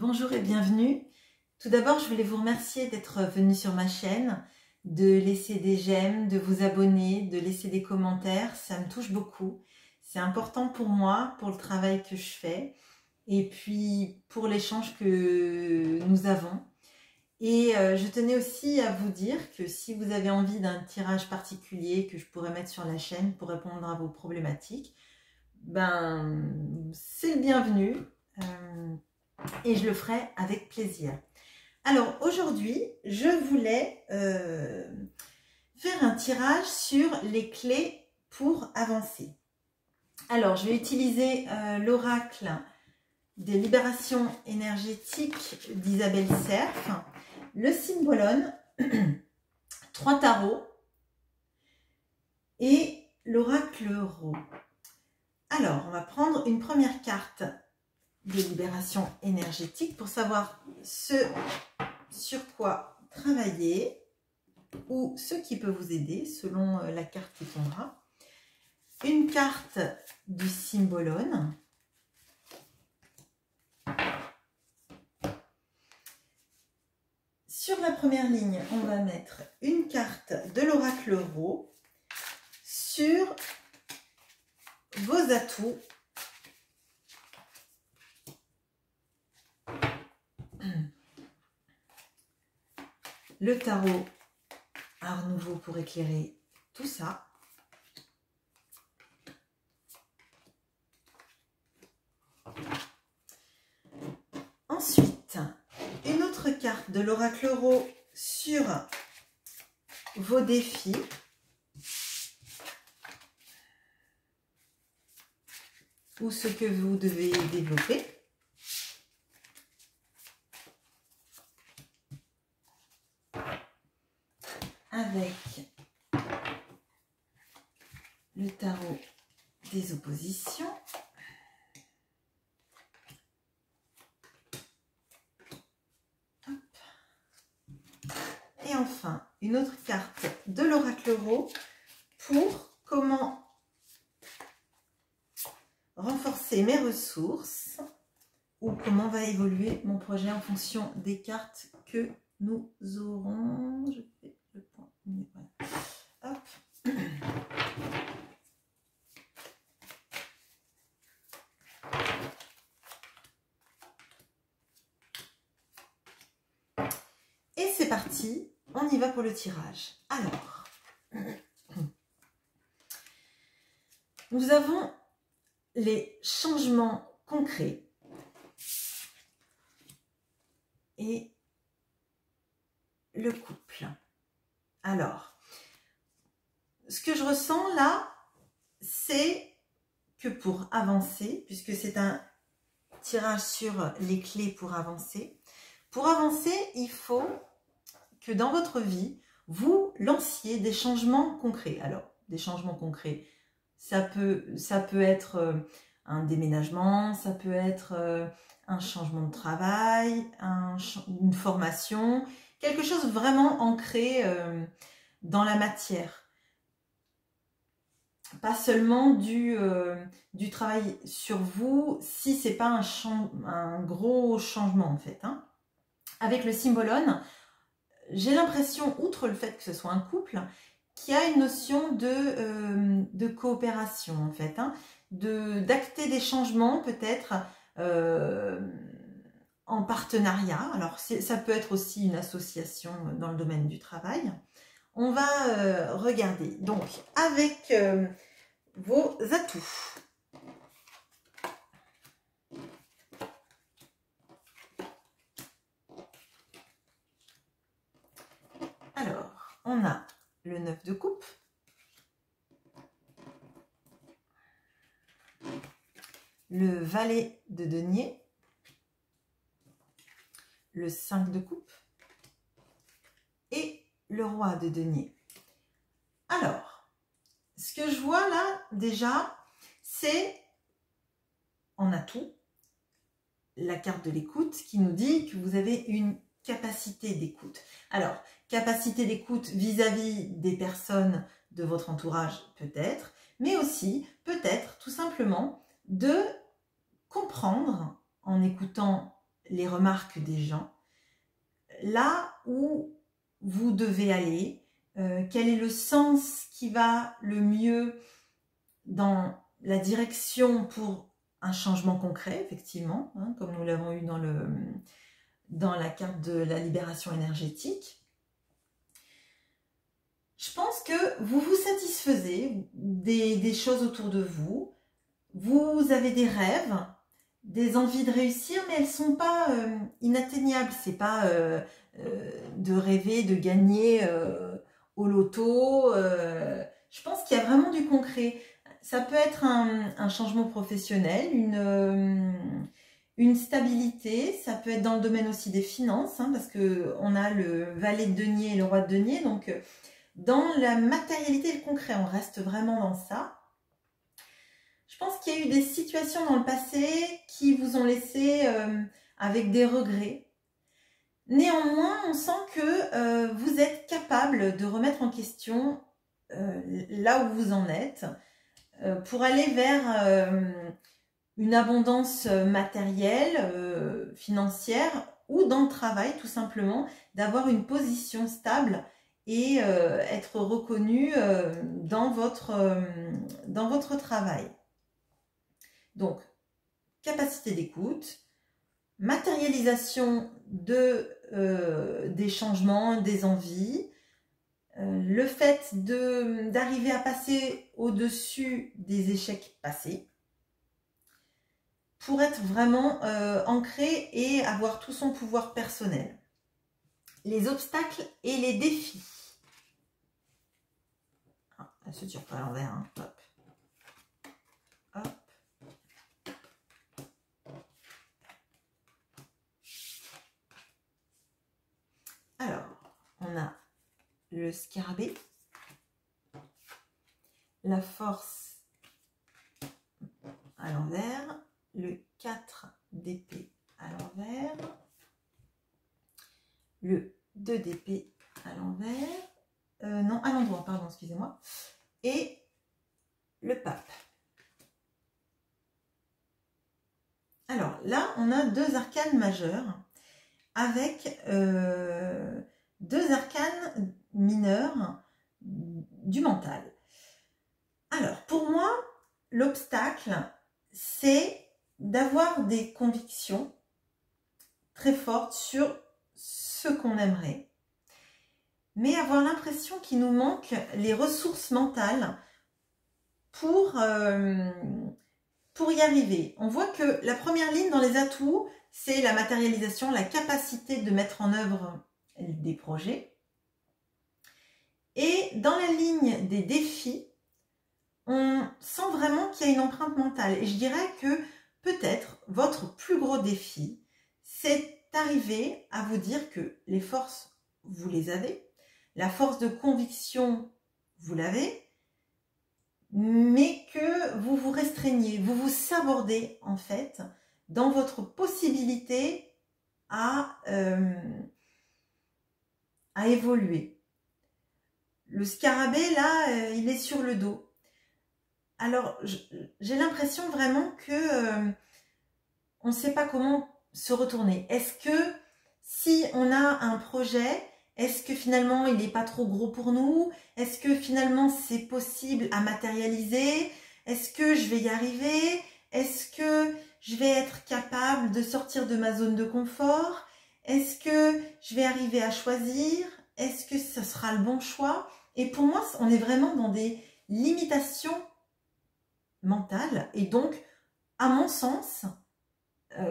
Bonjour et bienvenue. Tout d'abord, je voulais vous remercier d'être venu sur ma chaîne, de laisser des j'aime, de vous abonner, de laisser des commentaires. Ça me touche beaucoup. C'est important pour moi, pour le travail que je fais et puis pour l'échange que nous avons. Et je tenais aussi à vous dire que si vous avez envie d'un tirage particulier que je pourrais mettre sur la chaîne pour répondre à vos problématiques, c'est le bienvenu. Et je le ferai avec plaisir. Alors aujourd'hui, je voulais faire un tirage sur les clés pour avancer. Alors, je vais utiliser l'oracle des libérations énergétiques d'Isabelle Cerf, le Symbolone, 3 tarots et l'oracle Rho. Alors, on va prendre une première carte de libération énergétique pour savoir ce sur quoi travailler ou ce qui peut vous aider selon la carte qui tombera. Une carte du Symbolone. Sur la première ligne, on va mettre une carte de l'oracle Rho sur vos atouts le tarot Art Nouveau pour éclairer tout ça. Ensuite, une autre carte de l'oracle Rho sur vos défis. Ou ce que vous devez développer. Avec le tarot des oppositions. Hop. Et enfin, une autre carte de l'oracle Rho pour comment renforcer mes ressources ou comment va évoluer mon projet en fonction des cartes que nous aurons. Je fais le point. Voilà. Hop. Et c'est parti, on y va pour le tirage. Alors, nous avons les changements concrets et le couple. Alors, ce que je ressens là, c'est que pour avancer, puisque c'est un tirage sur les clés pour avancer, il faut que dans votre vie, vous lanciez des changements concrets. Alors, des changements concrets, ça peut être un déménagement, ça peut être un changement de travail, une formation, quelque chose vraiment ancré dans la matière. Pas seulement du travail sur vous, si c'est pas un gros changement en fait. Hein. Avec le Symbolone, j'ai l'impression, outre le fait que ce soit un couple, qu'il y a une notion de coopération en fait, hein, d'acter des changements peut-être en partenariat. Alors ça peut être aussi une association dans le domaine du travail. On va regarder donc avec vos atouts. Alors, on a le 9 de coupe, le valet de denier, le 5 de coupe et le roi de denier. Alors, ce que je vois là déjà, c'est en atout la carte de l'écoute qui nous dit que vous avez une capacité d'écoute. Alors, capacité d'écoute vis-à-vis des personnes de votre entourage peut-être, mais aussi peut-être tout simplement de comprendre en écoutant les remarques des gens, là où vous devez aller, quel est le sens qui va le mieux dans la direction pour un changement concret, effectivement, hein, comme nous l'avons eu dans la carte de la libération énergétique. Je pense que vous vous satisfaisez des choses autour de vous. Vous avez des rêves, des envies de réussir, mais elles ne sont pas inatteignables. C'est pas de rêver, de gagner au loto. Je pense qu'il y a vraiment du concret. Ça peut être un changement professionnel, une stabilité. Ça peut être dans le domaine aussi des finances, hein, parce qu'on a le valet de denier et le roi de denier. Donc, dans la matérialité et le concret, on reste vraiment dans ça. Je pense qu'il y a eu des situations dans le passé qui vous ont laissé avec des regrets. Néanmoins, on sent que vous êtes capable de remettre en question là où vous en êtes pour aller vers une abondance matérielle, financière ou dans le travail tout simplement, d'avoir une position stable et être reconnu dans votre travail. Donc, capacité d'écoute, matérialisation des changements, des envies, le fait d'arriver à passer au-dessus des échecs passés pour être vraiment ancré et avoir tout son pouvoir personnel. Les obstacles et les défis. Ah, elle se tire pas à l'envers, hein. Hop. Hop. Alors, on a le scarabée, la force à l'envers, le 4 d'épée à l'envers, le 2 d'épée à l'envers, non, à l'endroit, pardon, excusez-moi, et le pape. Alors là, on a deux arcanes majeures avec deux arcanes mineurs du mental. Alors, pour moi, l'obstacle, c'est d'avoir des convictions très fortes sur ce qu'on aimerait, mais avoir l'impression qu'il nous manque les ressources mentales pour y arriver. On voit que la première ligne dans les atouts, c'est la matérialisation, la capacité de mettre en œuvre des projets. Et dans la ligne des défis, on sent vraiment qu'il y a une empreinte mentale. Et je dirais que peut-être votre plus gros défi, c'est d'arriver à vous dire que les forces, vous les avez, la force de conviction, vous l'avez, mais que vous vous restreignez, vous vous sabordez en fait dans votre possibilité à évoluer. Le scarabée, là, il est sur le dos. Alors, j'ai l'impression vraiment que on ne sait pas comment se retourner. Est-ce que si on a un projet, est-ce que finalement il n'est pas trop gros pour nous? Est-ce que finalement c'est possible à matérialiser? Est-ce que je vais y arriver? Est-ce que je vais être capable de sortir de ma zone de confort? Est-ce que je vais arriver à choisir? Est-ce que ce sera le bon choix? Et pour moi, on est vraiment dans des limitations mentales. Et donc, à mon sens,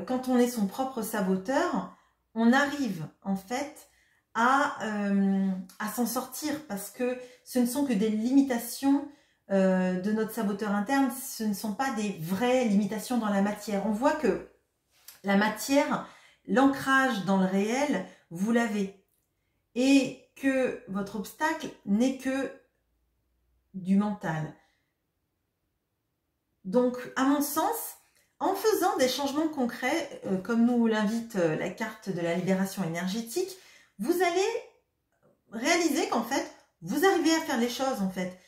quand on est son propre saboteur, on arrive en fait à s'en sortir parce que ce ne sont que des limitations de notre saboteur interne, ce ne sont pas des vraies limitations dans la matière. On voit que la matière, l'ancrage dans le réel, vous l'avez. Et que votre obstacle n'est que du mental. Donc, à mon sens, en faisant des changements concrets, comme nous l'invite la carte de la libération énergétique, vous allez réaliser qu'en fait, vous arrivez à faire les choses en fait.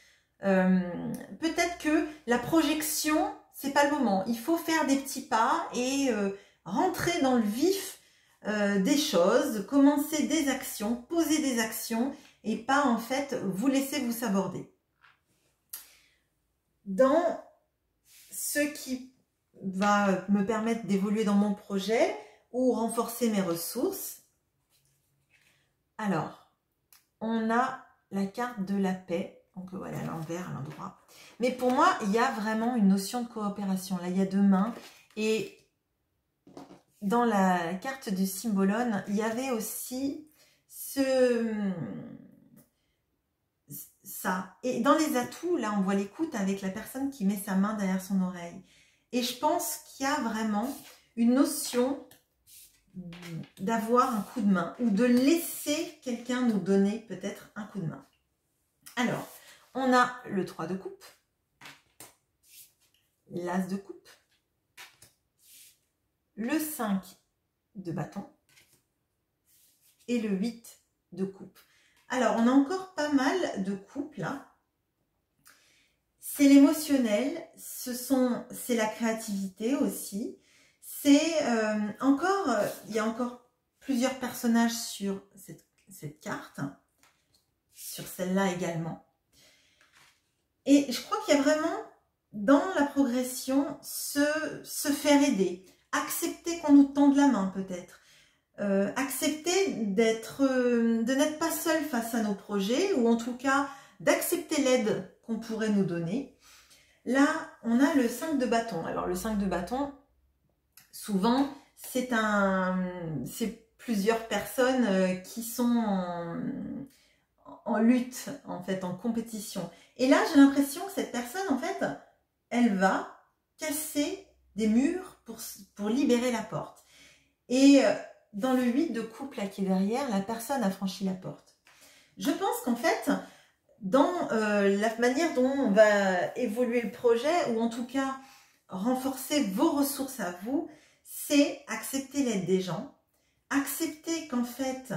Peut-être que la projection, c'est pas le moment. Il faut faire des petits pas et rentrer dans le vif des choses, commencer des actions, poser des actions et pas en fait vous laisser vous saborder. Dans ce qui va me permettre d'évoluer dans mon projet ou renforcer mes ressources, alors on a la carte de la paix, donc voilà, à l'envers, à l'endroit. Mais pour moi, il y a vraiment une notion de coopération. Là, il y a deux mains et dans la carte du Symbolone, il y avait aussi ça. Et dans les atouts, là, on voit l'écoute avec la personne qui met sa main derrière son oreille. Et je pense qu'il y a vraiment une notion d'avoir un coup de main ou de laisser quelqu'un nous donner peut-être un coup de main. Alors, on a le 3 de coupe, l'as de coupe, le 5 de bâton et le 8 de coupe. Alors, on a encore pas mal de coupes là. C'est l'émotionnel, c'est la créativité aussi. C'est il y a encore plusieurs personnages sur cette carte, sur celle-là également. Et je crois qu'il y a vraiment dans la progression se faire aider, accepter qu'on nous tende la main peut-être. Accepter de n'être pas seul face à nos projets ou en tout cas d'accepter l'aide qu'on pourrait nous donner. Là, on a le 5 de bâton. Alors le 5 de bâton, souvent, c'est plusieurs personnes qui sont en lutte, en fait, en compétition. Et là, j'ai l'impression que cette personne, en fait, elle va casser des murs pour libérer la porte. Et dans le 8 de coupe là qui est derrière, la personne a franchi la porte. Je pense qu'en fait, dans la manière dont on va évoluer le projet, ou en tout cas renforcer vos ressources à vous, c'est accepter l'aide des gens, accepter qu'en fait,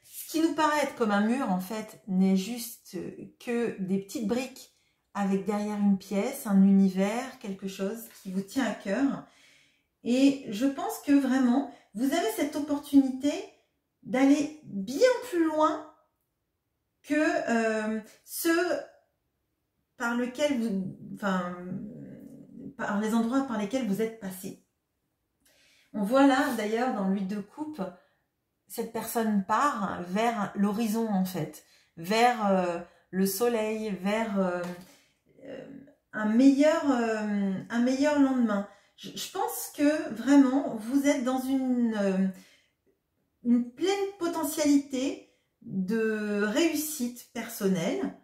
ce qui nous paraît être comme un mur, en fait, n'est juste que des petites briques avec derrière une pièce, un univers, quelque chose qui vous tient à cœur. Et je pense que vraiment, vous avez cette opportunité d'aller bien plus loin que ceux par lesquels par les endroits par lesquels vous êtes passé. On voit là, d'ailleurs, dans l'huile de coupe, cette personne part vers l'horizon, en fait, vers le soleil, vers un meilleur lendemain. Je pense que vraiment, vous êtes dans une pleine potentialité de réussite personnelle,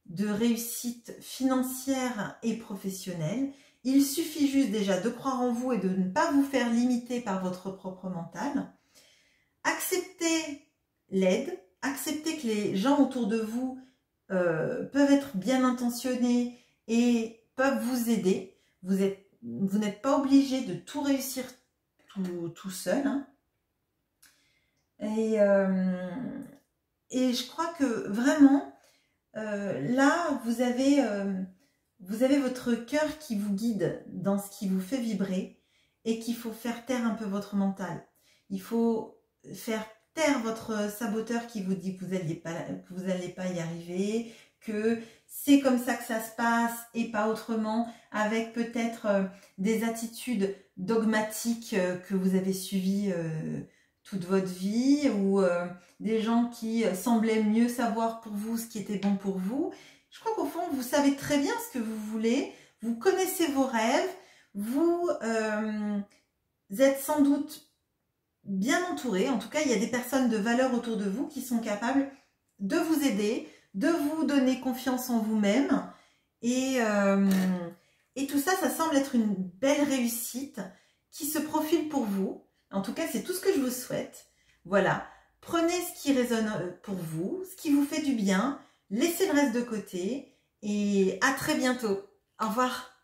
de réussite financière et professionnelle. Il suffit juste déjà de croire en vous et de ne pas vous faire limiter par votre propre mental. Acceptez l'aide, acceptez que les gens autour de vous peuvent être bien intentionnés et peuvent vous aider. Vous n'êtes pas obligé de tout réussir tout seul. Hein. Et je crois que vraiment, là, vous avez votre cœur qui vous guide dans ce qui vous fait vibrer et qu'il faut faire taire un peu votre mental. Il faut faire taire votre saboteur qui vous dit que vous n'allez pas y arriver, que c'est comme ça que ça se passe et pas autrement, avec peut-être des attitudes dogmatiques que vous avez suivies toute votre vie, ou des gens qui semblaient mieux savoir pour vous ce qui était bon pour vous. Je crois qu'au fond, vous savez très bien ce que vous voulez, vous connaissez vos rêves, vous êtes sans doute bien entouré. En tout cas, il y a des personnes de valeur autour de vous qui sont capables de vous aider, de vous donner confiance en vous-même. Et tout ça, ça semble être une belle réussite qui se profile pour vous. En tout cas, c'est tout ce que je vous souhaite. Voilà, prenez ce qui résonne pour vous, ce qui vous fait du bien, laissez le reste de côté et à très bientôt. Au revoir.